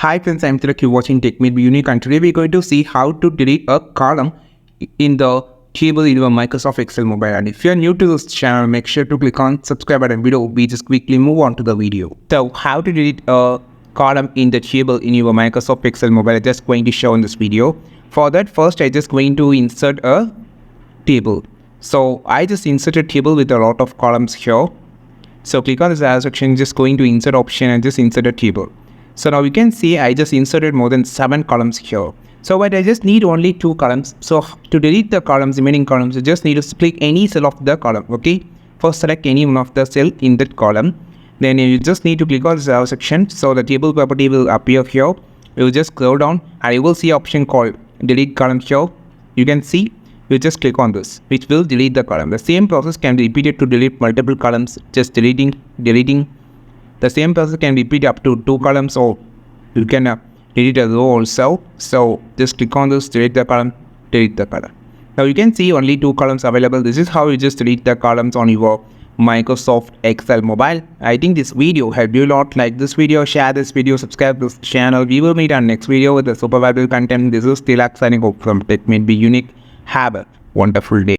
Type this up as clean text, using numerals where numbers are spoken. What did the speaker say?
Hi friends, I'm Tilak, you're watching Tech Made Be Unique, and today we're going to see how to delete a column in the table in your Microsoft Excel mobile. And if you're new to this channel, make sure to click on subscribe button below. We just quickly move on to the video. So how to delete a column in the table in your Microsoft Excel mobile, I'm just going to show in this video. For that, first I just going to insert a table. So I just inserted a table with a lot of columns here. So click on this arrow section, just going to insert option and just insert a table. So now you can see I just inserted more than 7 columns here. So but I just need only 2 columns. So to delete the columns, remaining columns, you just need to click any cell of the column. Okay. First select any one of the cell in that column. Then you just need to click on this arrow section. So the table property will appear here. You will just scroll down and you will see option called delete column here. You can see you just click on this, which will delete the column. The same process can be repeated to delete multiple columns, just deleting. The same process can repeat up to 2 columns, or you can delete a row also. So just click on this, delete the column. Now you can see only 2 columns available. This is how you just delete the columns on your Microsoft Excel mobile. I think this video helped you a lot. Like this video, share this video, subscribe to this channel. We will meet on next video with the super valuable content. This is Tilak signing off from Tech Made Be Unique. Have a wonderful day.